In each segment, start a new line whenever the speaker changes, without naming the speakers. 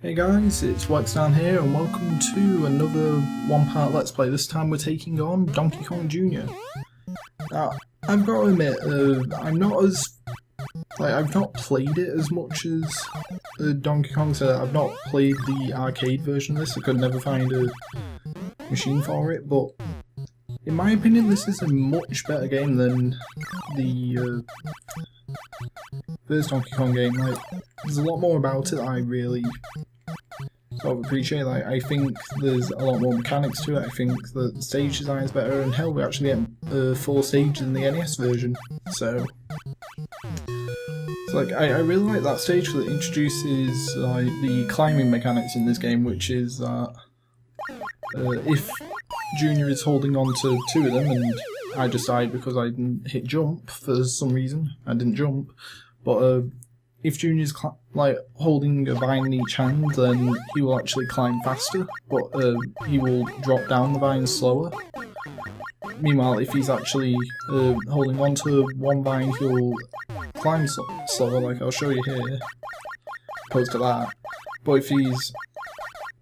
Hey guys, it's Wexdarn here and welcome to another one-part Let's Play. This time we're taking on Donkey Kong Jr. Now, I've got to admit, I've not played it as much as Donkey Kong, so I've not played the arcade version of this. I could never find a machine for it, but in my opinion this is a much better game than the first Donkey Kong game. Like, there's a lot more about it that I really sort of appreciate. Like, I think there's a lot more mechanics to it. I think that the stage design is better, and hell, we actually get 4 stages in the NES version. So it's like, I really like that stage because it introduces like the climbing mechanics in this game, which is that if Junior is holding on to 2 of them, and I just died because I didn't hit jump for some reason. I didn't jump, but if Junior's like holding a vine in each hand, then he will actually climb faster, but he will drop down the vine slower. Meanwhile, if he's actually holding on to one vine, he'll climb slower, like I'll show you here, opposed to that. But if he's...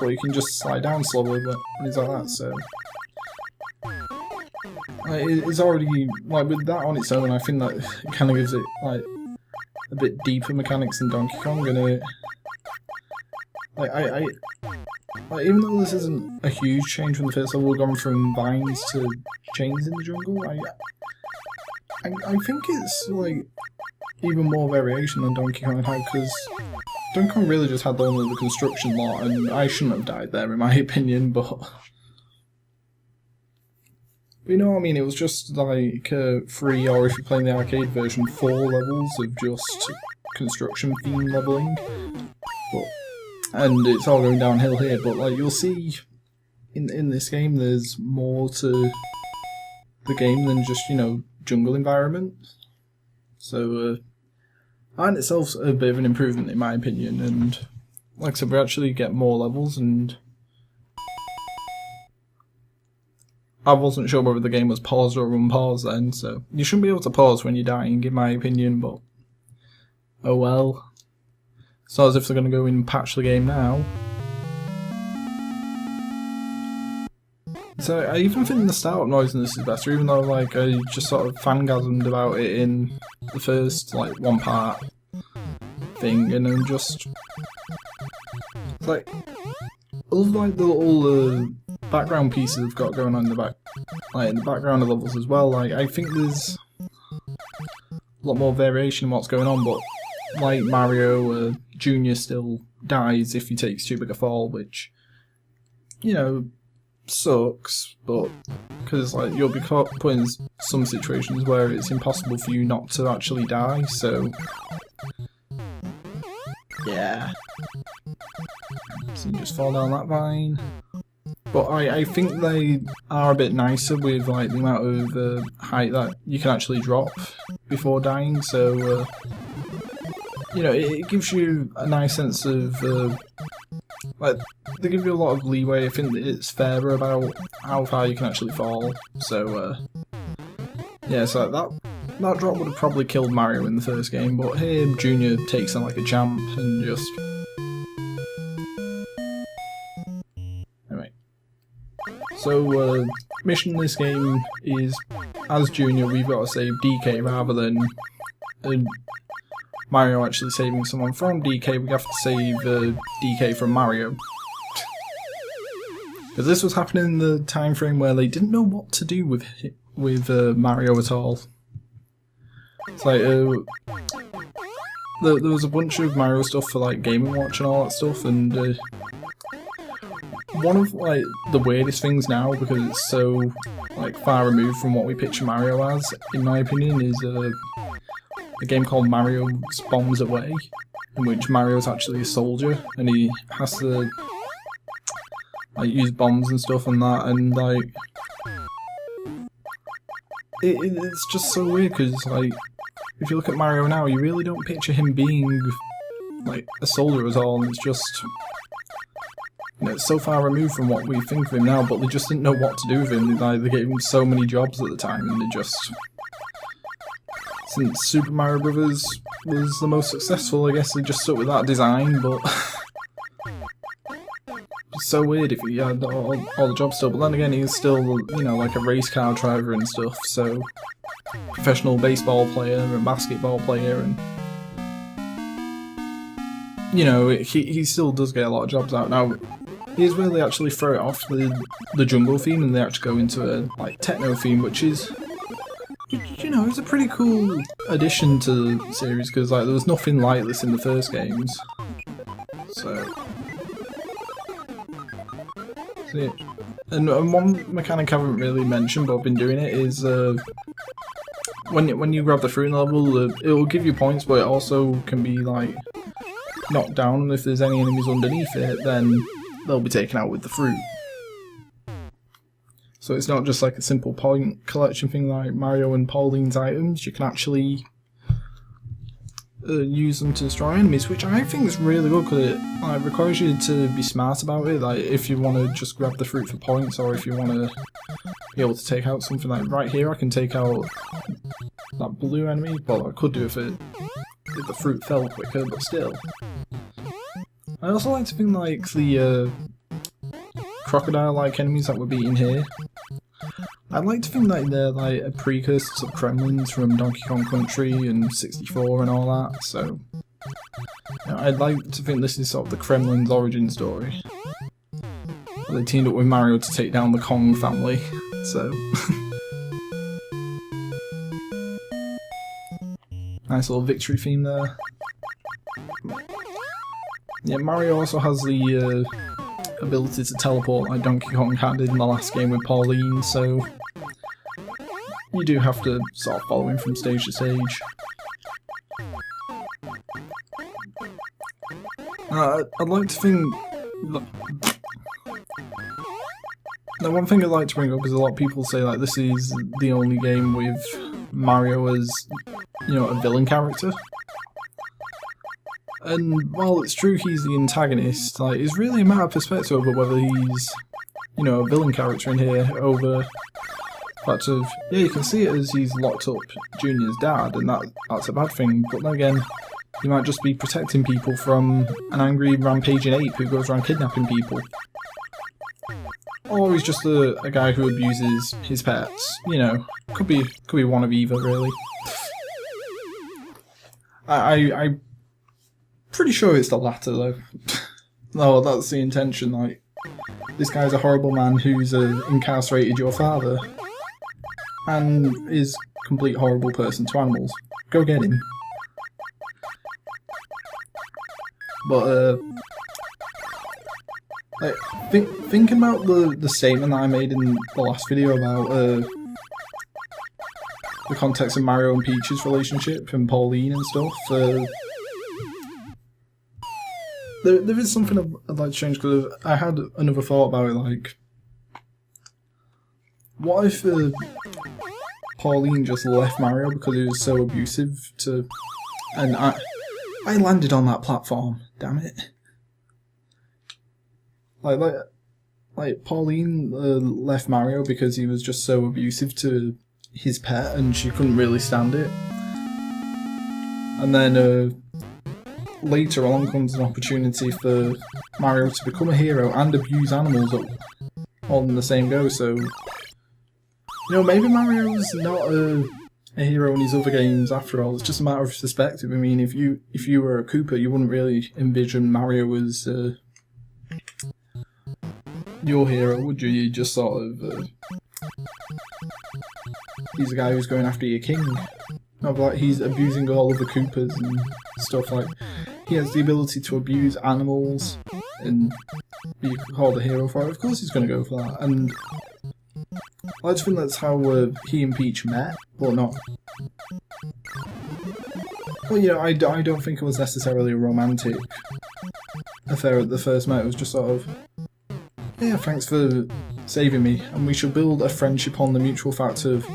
but you can just slide down slower when he's like that, so... it's already, like, with that on its own, I think that it kind of gives it, like, a bit deeper mechanics than Donkey Kong, and like, even though this isn't a huge change from the first level, gone from vines to chains in the jungle, I think it's, like, even more variation than Donkey Kong had, because Donkey Kong really just had only the construction lot, and I shouldn't have died there in my opinion, but you know what I mean, it was just like 3, or if you're playing the arcade version, 4 levels of just construction theme leveling. And it's all going downhill here, but like you'll see in this game there's more to the game than just, you know, jungle environment. So that in itself's a bit of an improvement in my opinion, and like I said, we actually get more levels, and I wasn't sure whether the game was paused or unpaused then, so you shouldn't be able to pause when you're dying, in my opinion, but oh well. It's not as if they're going to go in and patch the game now. So I even think the startup noise in this is better, even though like I just sort of fangasmed about it in the first like one part thing, and then just... it's like, I love like the little background pieces they've got going on in the back, like in the background of levels as well. Like, I think there's a lot more variation in what's going on, but like Mario, Junior still dies if he takes too big a fall, which, you know, sucks, but because like you'll be put in some situations where it's impossible for you not to actually die, so yeah. So you just fall down that vine. But I think they are a bit nicer with like the amount of height that you can actually drop before dying, so you know, it gives you a nice sense of like, they give you a lot of leeway. I think that it's fairer about how far you can actually fall, so yeah, so that drop would have probably killed Mario in the first game, but here Junior takes on like a champ and just... So, mission in this game is, as Junior, we've got to save DK rather than Mario actually saving someone from DK. We have to save DK from Mario. Because this was happening in the time frame where they didn't know what to do with Mario at all. It's like, there was a bunch of Mario stuff for like Game & Watch and all that stuff, and one of like the weirdest things now, because it's so like far removed from what we picture Mario as, in my opinion, is a game called Mario's Bombs Away, in which Mario's actually a soldier and he has to like use bombs and stuff and that, and like it's just so weird because like if you look at Mario now, you really don't picture him being like a soldier at all, and it's just... it's so far removed from what we think of him now, but they just didn't know what to do with him. They gave him so many jobs at the time, and they just... since Super Mario Brothers was the most successful, I guess they just stuck with that design, but so weird if he had all the jobs still, but then again, he's still, you know, like a race car driver and stuff, so professional baseball player and basketball player, and you know, he still does get a lot of jobs out. Now, here's where they actually throw it off the jungle theme and they actually go into a like techno theme, which is, you know, it's a pretty cool addition to the series, because like there was nothing like this in the first games. So yeah. And one mechanic I haven't really mentioned, but I've been doing it, is when you grab the fruit in the level, it will give you points, but it also can be like knocked down, and if there's any enemies underneath it, then they'll be taken out with the fruit. So it's not just like a simple point collection thing like Mario and Pauline's items. You can actually use them to destroy enemies, which I think is really good, because it like requires you to be smart about it. Like if you want to just grab the fruit for points, or if you want to be able to take out something like right here, I can take out that blue enemy. Well, I could do if the fruit fell quicker, but still. I also like to think like the crocodile-like enemies that we're beating here, I'd like to think that they're like a precursor to the Kremlins from Donkey Kong Country and 64 and all that, so you know, I'd like to think this is sort of the Kremlin's origin story. They teamed up with Mario to take down the Kong family, so nice little victory theme there. Yeah, Mario also has the ability to teleport like Donkey Kong had in the last game with Pauline, so you do have to sort of follow him from stage to stage. I'd like to think... Now, one thing I'd like to bring up is a lot of people say like this is the only game with Mario as, you know, a villain character. And while it's true he's the antagonist, like it's really a matter of perspective over whether he's, you know, a villain character in here over the fact of, yeah, you can see it as he's locked up Junior's dad, and that's a bad thing, but then again, he might just be protecting people from an angry rampaging ape who goes around kidnapping people. Or he's just a guy who abuses his pets, you know, could be one of either, really. I'm pretty sure it's the latter, though. No, that's the intention, like, this guy's a horrible man who's incarcerated your father, and is a complete horrible person to animals. Go get him. But, like, thinking about the statement that I made in the last video about the context of Mario and Peach's relationship and Pauline and stuff, there is something I'd like to change, because I had another thought about it, like, what if Pauline just left Mario because he was so abusive to... And I landed on that platform, damn it. Like Pauline left Mario because he was just so abusive to his pet and she couldn't really stand it. And then later along comes an opportunity for Mario to become a hero and abuse animals all in the same go, so... You know, maybe Mario's not a hero in his other games after all, it's just a matter of perspective. I mean, if you were a Koopa, you wouldn't really envision Mario as your hero, would you? You just sort of... he's a guy who's going after your king. No, but like, he's abusing all of the Koopas and stuff, like... He has the ability to abuse animals and be called a hero for it. Of course he's going to go for that. And I like to think that's how he and Peach met, but not... Well, you know, I don't think it was necessarily a romantic affair at the first met. It was just sort of, yeah, thanks for saving me, and we should build a friendship on the mutual fact of,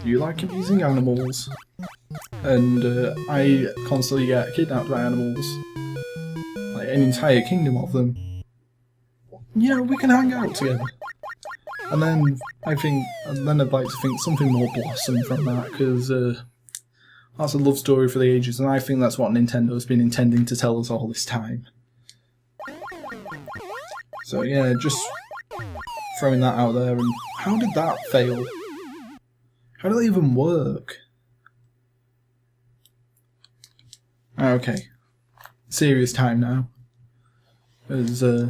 you like abusing animals, and I constantly get kidnapped by animals, like an entire kingdom of them. You know, we can hang out together. And then I'd like to think something more blossom from that, because that's a love story for the ages, and I think that's what Nintendo's been intending to tell us all this time. So yeah, just throwing that out there. And how did that fail? How did that even work? Okay, serious time now. As I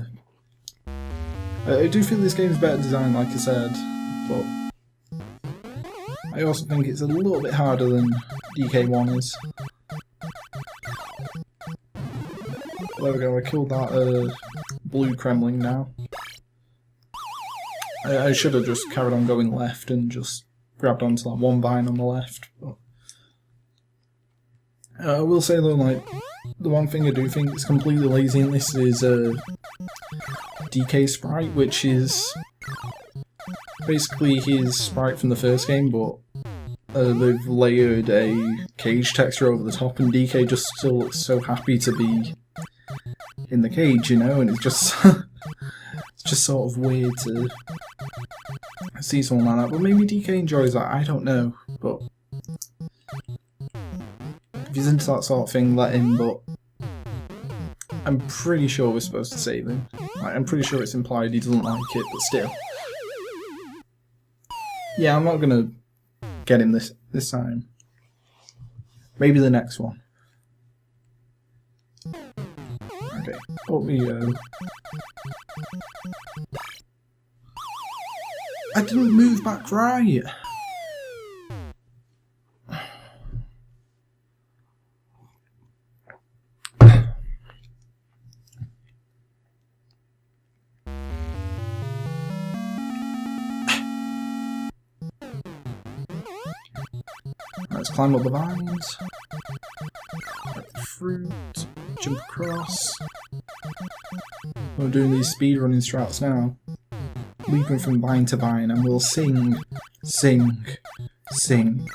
do feel this game's better designed, like I said, but I also think it's a little bit harder than DK1 is. There we go, I killed that blue Kremling now. I should have just carried on going left and just grabbed onto that one vine on the left. But I will say though, like, the one thing I do think is completely lazy in this is DK sprite, which is basically his sprite from the first game, but they've layered a cage texture over the top, and DK just still looks so happy to be in the cage, you know, and it's just it's just sort of weird to see someone like that. But maybe DK enjoys that, I don't know, but if he's into that sort of thing, let him, but I'm pretty sure we're supposed to save him. Like, I'm pretty sure it's implied he doesn't like it, but still. Yeah, I'm not gonna get him this time. Maybe the next one. Okay, up we go. I didn't move back right! Let's climb up the vines. Get the fruit. Jump across. We're doing these speedrunning strats now. Leaping from vine to vine, and we'll sing, sing, sing.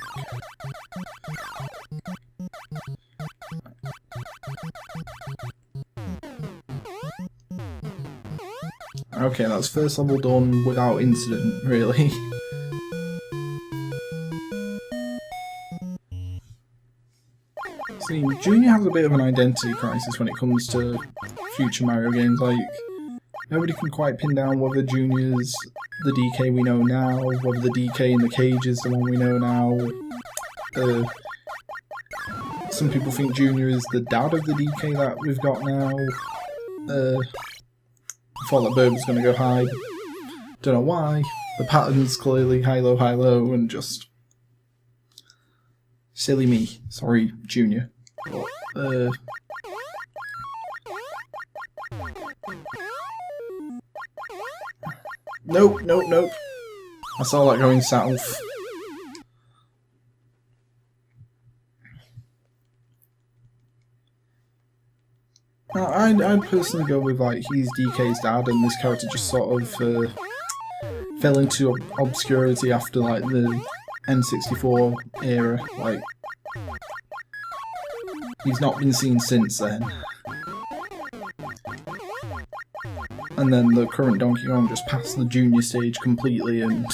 Okay, that's first level done without incident, really. See, Junior has a bit of an identity crisis when it comes to future Mario games. Like, nobody can quite pin down whether Junior's the DK we know now, whether the DK in the cage is the one we know now. Some people think Junior is the dad of the DK that we've got now. I thought that bird was going to go high. Don't know why. The pattern's clearly high, low, and just... silly me. Sorry, Junior. But, Nope, nope, nope. I saw that going south. I'd personally go with, like, he's DK's dad, and this character just sort of fell into obscurity after, like, the N64 era. Like, he's not been seen since then. And then the current Donkey Kong just passed the Junior stage completely, and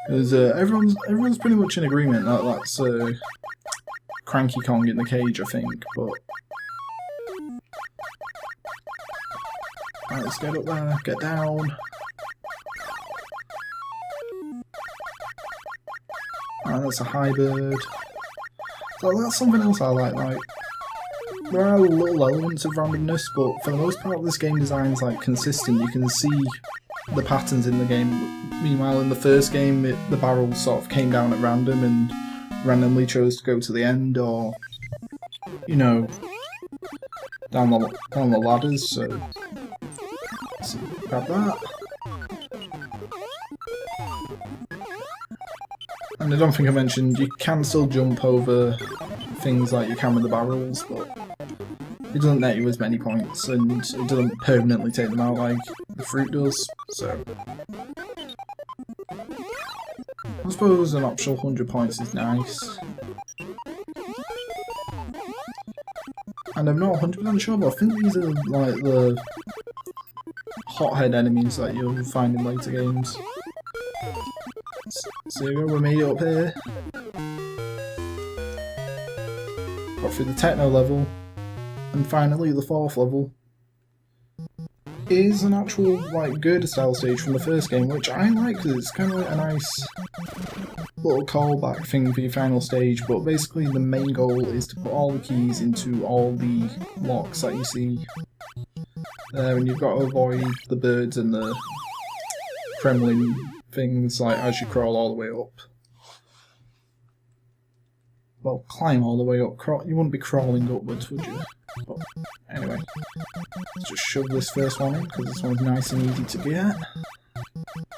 because everyone's pretty much in agreement that that's Cranky Kong in the cage, I think. But right, let's get up there, get down. Alright, that's a high bird. So that's something else I like. Like, there are little elements of randomness, but for the most part this game design's like consistent. You can see the patterns in the game. Meanwhile in the first game the barrel sort of came down at random and randomly chose to go to the end, or, you know, down the ladders, so let's grab that. And I don't think I mentioned, you can still jump over things like you can with the barrels, but it doesn't net you as many points, and it doesn't permanently take them out like the fruit does, so... I suppose an optional 100 points is nice. And I'm not 100% sure, but I think these are like the hothead enemies that you'll find in later games. So there you go, we made it up here. Got through the techno level. And finally, the fourth level is an actual like girder style stage from the first game, which I like because it's kind of like a nice little callback thing for your final stage. But basically, the main goal is to put all the keys into all the locks that you see there, and you've got to avoid the birds and the Kremlin things like as you crawl all the way up. Well, climb all the way up. You wouldn't be crawling upwards, would you? But anyway, let's just shove this first one in because this one's nice and easy to get.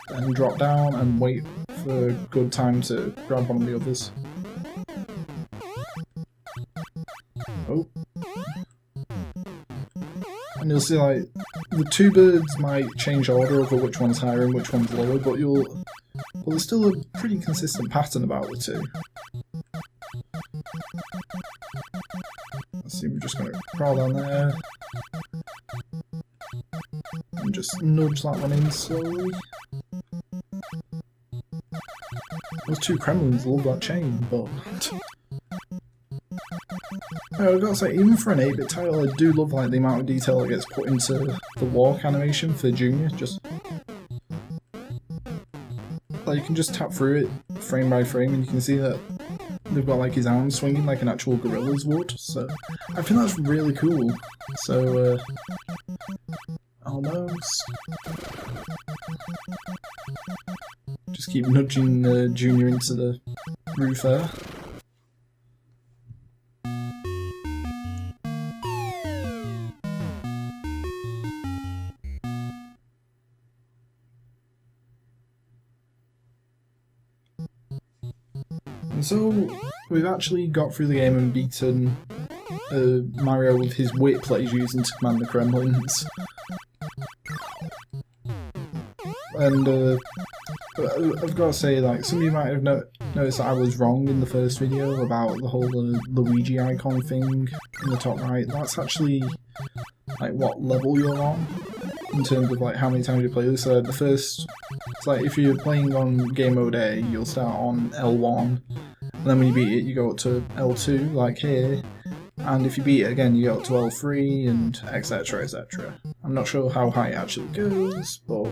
Then drop down and wait for a good time to grab one of the others. Oh. And you'll see like the two birds might change order over which one's higher and which one's lower, but there's still a pretty consistent pattern about the two. Let's see, we're just going to crawl down there and just nudge that one in slowly. Those two Kremlins love that chain, but I've got to say, even for an 8-bit title, I do love like the amount of detail that gets put into the walk animation for Junior. Just like you can just tap through it frame by frame, and you can see that they've got like his arms swinging like an actual gorilla's would. So I think that's really cool. So almost just keep nudging Junior into the roof there. And so we've actually got through the game and beaten Mario with his whip that he's using to command the Kremlins. And I've got to say, like, some of you might have noticed that I was wrong in the first video about the whole Luigi icon thing in the top right. That's actually like what level you're on in terms of like how many times you play this. The first, it's like if you're playing on game mode A, you'll start on L1, and then when you beat it, you go up to L2, like here. And if you beat it again, you go up to L3 and etc, etc. I'm not sure how high it actually goes, but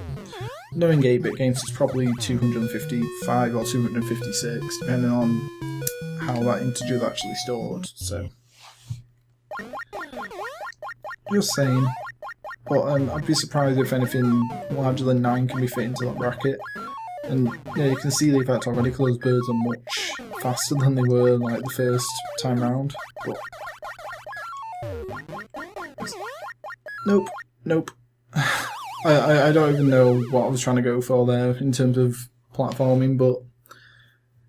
knowing 8-bit games, it's probably 255 or 256, depending on how that integer is actually stored. So, just saying. But I'd be surprised if anything larger than 9 can be fit into that bracket. And yeah, you can see the effect already, because those birds are much faster than they were like the first time round. But nope. I don't even know what I was trying to go for there in terms of platforming, but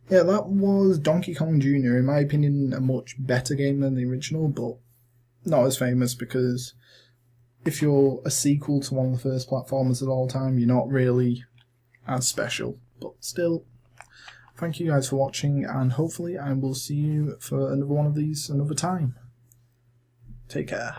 yeah, that was Donkey Kong Jr. In my opinion, a much better game than the original, but not as famous because if you're a sequel to one of the first platformers of all time, you're not really as special. But still, thank you guys for watching, and hopefully I will see you for another one of these another time. Take care.